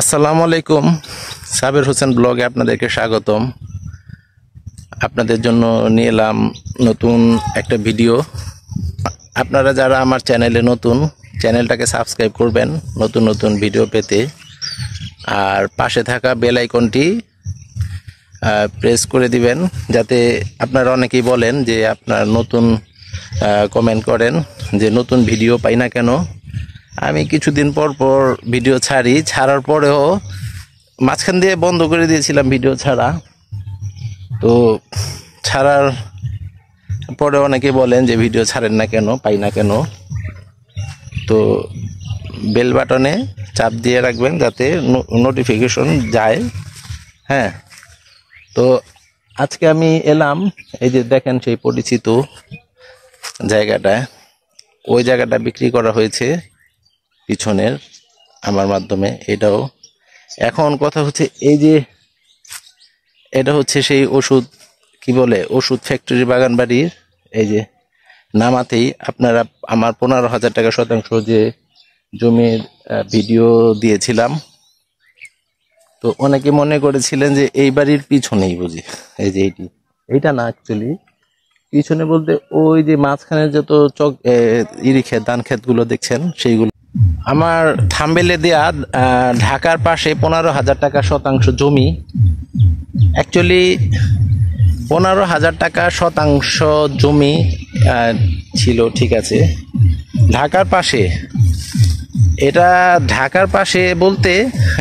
আসসালামু আলাইকুম। সাবের হোসেন ব্লগে আপনাদেরকে স্বাগতম। আপনাদের জন্য নিয়ে এলাম নতুন একটা ভিডিও। আপনারা যারা আমার চ্যানেলে নতুন, চ্যানেলটাকে সাবস্ক্রাইব করবেন নতুন নতুন ভিডিও পেতে, আর পাশে থাকা বেল আইকনটি প্রেস করে দিবেন, যাতে আপনারা অনেকেই বলেন যে আপনার নতুন কমেন্ট করেন যে নতুন ভিডিও পাই না কেন। আমি কিছুদিন পর পর ভিডিও ছাড়ার পরেও মাঝখান দিয়ে বন্ধ করে দিয়েছিলাম ভিডিও ছাড়া। তো ছাড়ার পরে অনেকে বলেন যে ভিডিও ছাড়েন না কেন, পাই না কেন। তো বেল বাটনে চাপ দিয়ে রাখবেন যাতে নোটিফিকেশন যায়। হ্যাঁ, তো আজকে আমি এলাম, এই যে দেখেন সেই পরিচিত জায়গাটা, ওই জায়গাটা বিক্রি করা হয়েছে পিছনের আমার মাধ্যমে। এটাও এখন কথা হচ্ছে, এই যে এটা হচ্ছে সেই ওষুধ, কি বলে, ওষুধ ফ্যাক্টরি বাগান বাড়ির। এই যে নামাতেই আপনারা আমার 15,000 টাকা শতাংশ যে জমির ভিডিও দিয়েছিলাম, তো অনেকে মনে করেছিলেন যে এই বাড়ির পিছনেই বুঝি। এই যে এইটা না, অ্যাকচুয়ালি পিছনে বলতে ওই যে মাঝখানে যত ইরি ক্ষেত, ধান ক্ষেতগুলো দেখছেন সেইগুলো। আমার থাম্বেলে দেয়া ঢাকার পাশে 15,000 টাকা শতাংশ জমি, অ্যাকচুয়ালি 15,000 টাকা শতাংশ জমি ছিল, ঠিক আছে। ঢাকার পাশে, এটা ঢাকার পাশে বলতে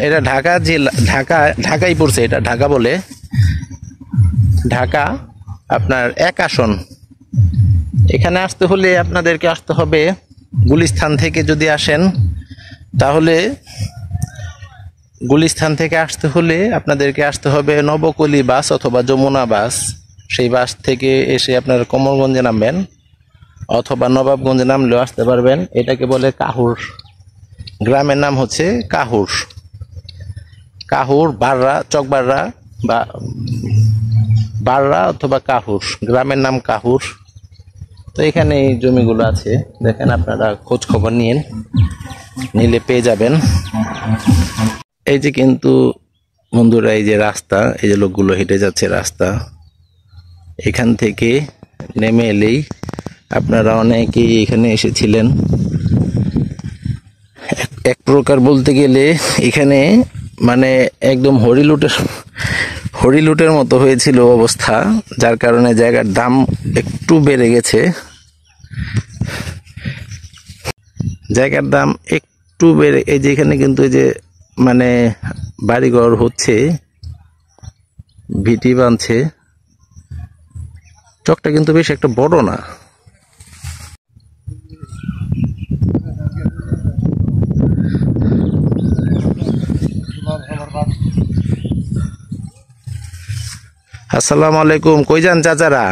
এটা ঢাকা জেলা, ঢাকাই পড়ছে, এটা ঢাকা বলে। ঢাকা আপনার 1 আসন। এখানে আসতে হলে আপনাদেরকে আসতে হবে গুলিস্তান থেকে। যদি আসেন তাহলে গুলিস্তান থেকে আসতে হলে আপনাদেরকে আসতে হবে নবকলি বাস অথবা যমুনা বাস। সেই বাস থেকে এসে আপনারা কমলগঞ্জে নামবেন, অথবা নবাবগঞ্জে নামলেও আসতে পারবেন। এটাকে বলে কাহুর, গ্রামের নাম হচ্ছে কাহুর। কাহুর বাররা, চকবাররা বা বাররা অথবা কাহুর, গ্রামের নাম কাহুর। তো এখানে এই জমিগুলো আছে, দেখেন, আপনারা খোঁজ খবর নিলে পেয়ে যাবেন। এই যে কিন্তু বন্ধুরা, এই যে রাস্তা, এই যে লোকগুলো হেঁটে যাচ্ছে রাস্তা, এখান থেকে নেমে এলেই আপনারা অনেকেই এখানে এসেছিলেন। এক প্রকার বলতে গেলে এখানে মানে একদম হরিলুটের মতো হয়েছিল অবস্থা, যার কারণে জায়গার দাম একটু বেড়ে গেছে। জায়গার দাম একটু বেড়ে, এই যে এখানে কিন্তু এই যে মানে বাড়িঘর হচ্ছে, ভিটি বাঁধছে। চকটা কিন্তু বেশ একটা বড় না। আসসালামু আলাইকুম। কই যান চাচারা?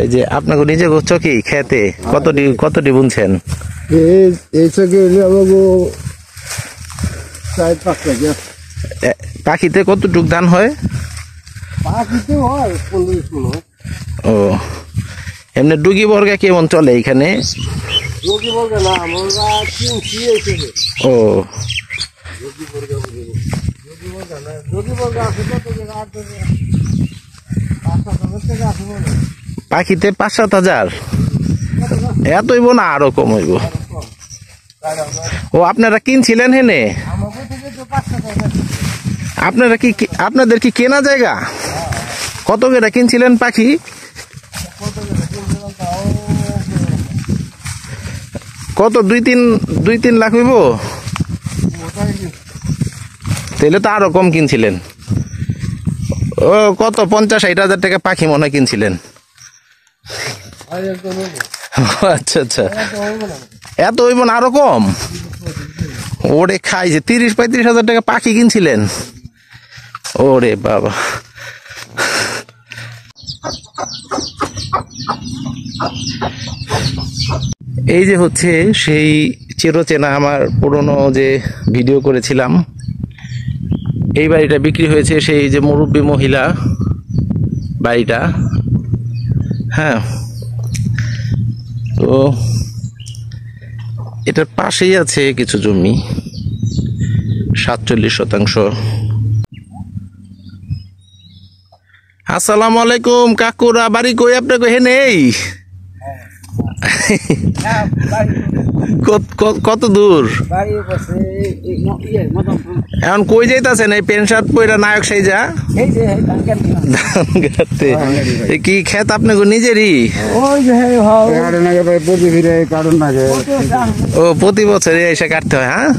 এই যে আপনাকে নিজে চকি খেতে কতটি বুনছেন? পাখিতে কতটুক ধান হয়? ও, এমনি ডুগি বর্গা কেমন চলে এখানে? ও, পাখিতে 5-7 হাজার, এত হইব না, আরো কম হইব। ও, আপনারা কিনছিলেন হেনে? আপনাদের কি কেনা জায়গা? কত করে কিনছিলেন পাখি? কত, 2-3 লাখ হইব? তাহলে তো আরো কম কিনছিলেন। ও, কত 50-60 হাজার টাকা পাখি মনে হয় কিনছিলেন? আচ্ছা আচ্ছা, এত হইব না, আরো কম। ওরে খাইছে, 30-35 হাজার টাকা পাখি কিনছিলেন? ওরে বাবা। এই যে হচ্ছে সেই চিরচেনা আমার পুরনো যে ভিডিও করেছিলাম, এই বাড়িটা বিক্রি হয়েছে। সেই যে মুরব্বী মহিলা বাড়িটা, হ্যাঁ। তো এটার পাশেই আছে কিছু জমি, 47%। আসসালামু আলাইকুম কাকুরা, বাড়ি কই আপনার? কই নেই? কত দূর? এখন কই যাইতাছেন? এই প্যান্ট শার্ট পরে নায়ক সাইজা কি খেত আপনার নিজেরই? ও প্রতি বছর এসে কাটতে হয়। হ্যাঁ,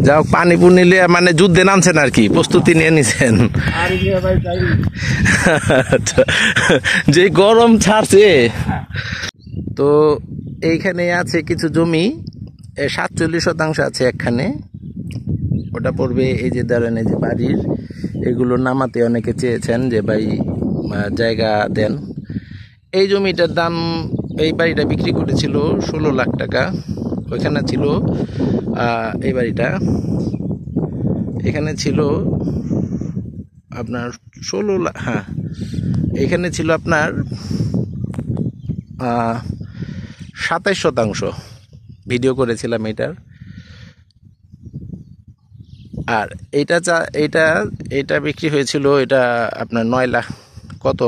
যাও পানি পুনি নিয়ে মানে যুদ্ধে নামছেন আর কি, প্রস্তুতি নিয়ে নিছেন। যে গরম ছাড়ছে। তো এইখানে আছে কিছু জমি, 47% আছে একখানে, ওটা পড়বে। এই যে ধরেন এই যে বাড়ির এগুলো নামাতে অনেকে চেয়েছেন যে ভাই জায়গা দেন। এই জমিটার দাম, এই বাড়িটা বিক্রি করেছিল 16 লাখ টাকা। ওইখানে ছিল এই বাড়িটা, এখানে ছিল আপনার 16 লাখ। হ্যাঁ, এখানে ছিল আপনার 27%। ভিডিও করেছিলাম এটার। আর এইটা বিক্রি হয়েছিল, এটা আপনার 9 লাখ, কত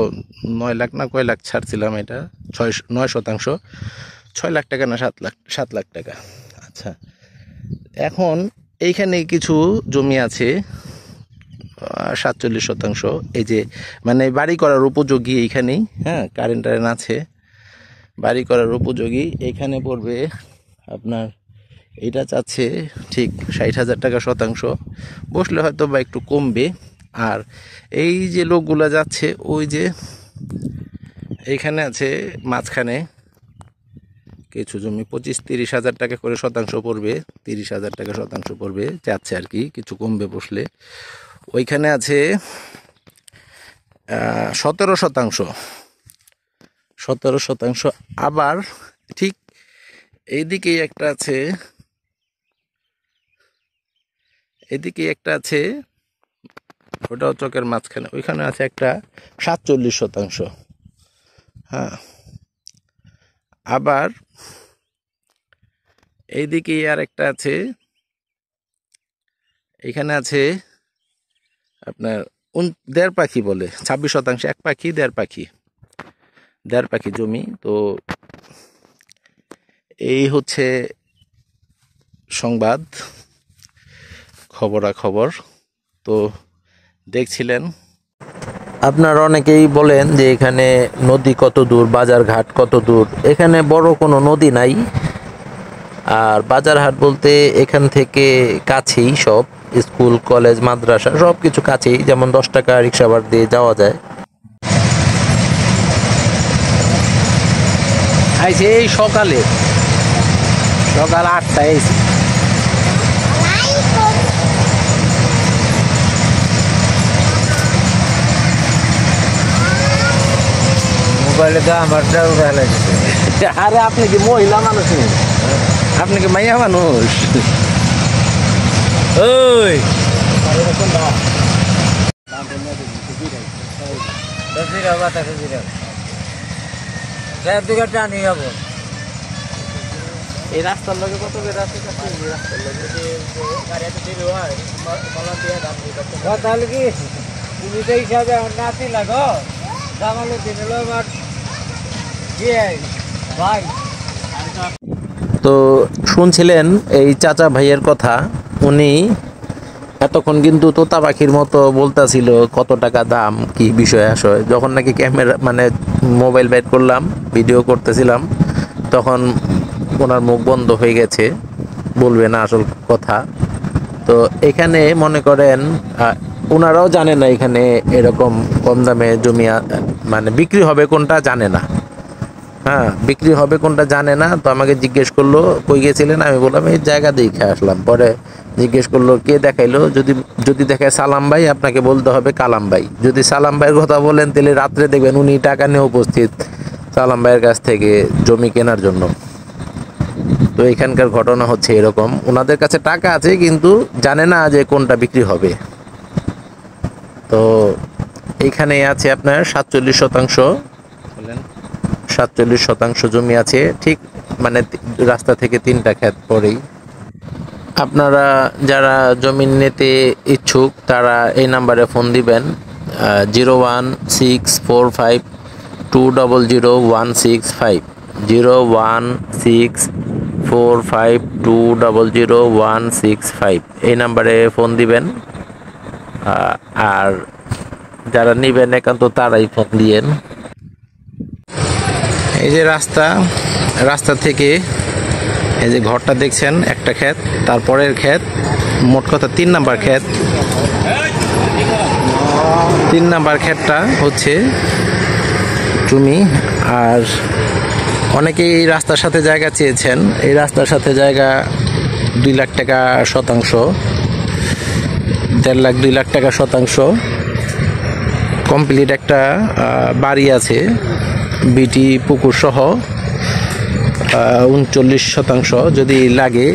9 লাখ না কয় লাখ ছাড়ছিলাম। এটা 9%, 6 লাখ টাকা না 7 লাখ টাকা। আচ্ছা, এখন এইখানে কিছু জমি আছে 47%। এই যে মানে বাড়ি করার উপযোগী এইখানেই। হ্যাঁ, কারেন্ট আছে, বাড়ি করার উপযোগী। এইখানে পড়বে আপনার, এটা চাচ্ছে ঠিক 60,000 টাকা শতাংশ। বসলে হয়তো বা একটু কমবে। আর এই যে লোকগুলা যাচ্ছে, ওই যে এইখানে আছে মাঝখানে কিছু জমি 25-30 হাজার টাকা করে শতাংশ পড়বে, 30,000 টাকা শতাংশ পড়বে যাচ্ছে আর কি, কিছু কমবে বসলে। ওইখানে আছে 17%। আবার ঠিক এইদিকেই একটা আছে, ওটাও চকের মাঝখানে। ওইখানে আছে একটা 47%। হ্যাঁ, আবার এইদিকেই আর একটা আছে, এখানে আছে আপনার 1.5 পাখি বলে 26%। 1 পাখি 1.5 পাখি জমি। তো এই হচ্ছে সংবাদ, খবরাখবর। তো দেখছিলেন আপনারা অনেকেই বলেন যে এখানে নদী কত দূর, বাজার ঘাট কত দূর। এখানে বড় কোনো নদী নাই, আর বাজার হাট বলতে এখান থেকে কাছেই সব, স্কুল কলেজ মাদ্রাসা সব কিছু কাছেই, যেমন 10 টাকা রিক্সা ভাড়া দিয়ে যাওয়া যায়। আইছে এই সকাল 8টায় আইছে। মোবাইলে তো আমার আরে আপনি কি মহিলা মানুষ? আপনি কি মাইয়া মানুষ? ওই এই রাস্তার লগে কত বের আছে? তাহলে কি তুমি তো হিসাবে নাতি লাগো জামালো দিন আমার ভাই। তো শুনছিলেন এই চাচা ভাইয়ের কথা, উনি এতক্ষণ কিন্তু তোতা পাখির মতো বলতেছিল কত টাকা দাম, কি বিষয় আসয়। যখন নাকি ক্যামেরা মানে মোবাইল বের করলাম, ভিডিও করতেছিলাম, তখন ওনার মুখ বন্ধ হয়ে গেছে, বলবে না আসল কথা। তো এখানে মনে করেন ওনারাও জানে না এখানে এরকম কম দামে জমি মানে বিক্রি হবে কোনটা জানে না। হ্যাঁ, বিক্রি হবে কোনটা জানে না। তো আমাকে জিজ্ঞেস করলো কই গেছিলেন, আমি বললাম এই জায়গা দেখে আসলাম। পরে জিজ্ঞেস করলো কে দেখাইলো, যদি দেখায় সালাম ভাই, আপনাকে বলতে হবে কালাম ভাই। যদি সালাম ভাইয়ের কথা বলেন তাহলে রাত্রে দেখবেন উনি টাকা নিয়ে উপস্থিত সালাম ভাইয়ের কাছ থেকে জমি কেনার জন্য। তো এখানকার ঘটনা হচ্ছে এরকম, ওনাদের কাছে টাকা আছে কিন্তু জানে না যে কোনটা বিক্রি হবে। তো এইখানে আছে আপনার 47% জমি আছে, ঠিক মানে রাস্তা থেকে 3টা ক্ষেত পরেই। আপনারা যারা জমি নিতে ইচ্ছুক তারা এই নাম্বারে ফোন দিবেন 01645200165 01645200165 এই নাম্বারে ফোন দিবেন। আর যারা নিবেন একান্ত তারাই ফোন দিয়েন। এই যে রাস্তা থেকে এই যে ঘরটা দেখছেন একটা ক্ষেত, তারপরের ক্ষেত, মোট কথা 3 নাম্বার ক্ষেত। 3 নাম্বার ক্ষেতটা হচ্ছে জমি। আর অনেকেই এই রাস্তার সাথে জায়গা চেয়েছেন। এই রাস্তার সাথে জায়গা 2 লাখ টাকা শতাংশ, 1.5 লাখ 2 লাখ টাকা শতাংশ। কমপ্লিট একটা বাড়ি আছে, বিটি পুকুর সহ 39 শতাংশ। যদি লাগে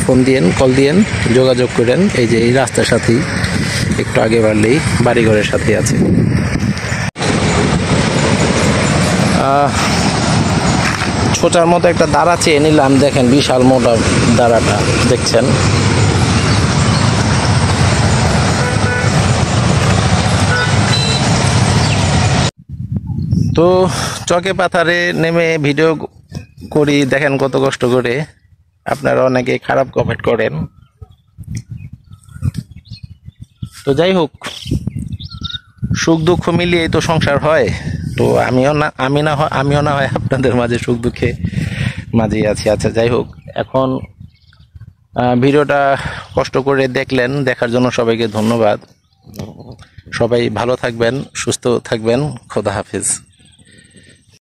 ফোন দিয়েন, কল দিয়েন, যোগাযোগ করেন। এই যে এই রাস্তার সাথেই একটু আগে বাড়লেই বাড়িঘরের সাথে আছে। ছোটার মতো একটা দাঁড়া চেয়ে নিলাম, দেখেন বিশাল মোটা দাঁড়াটা দেখছেন। তো চকে পাথারে নেমে ভিডিও করি, দেখেন কত কষ্ট করে। আপনারা অনেকে খারাপ কমেন্ট করেন। তো যাই হোক, সুখ দুঃখ মিলিয়েই তো সংসার হয়। তো আমিও না হয় আপনাদের মাঝে সুখ দুঃখে মাঝেই আছি। আচ্ছা যাই হোক, এখন ভিডিওটা কষ্ট করে দেখলেন, দেখার জন্য সবাইকে ধন্যবাদ। সবাই ভালো থাকবেন, সুস্থ থাকবেন। খোদা হাফেজ।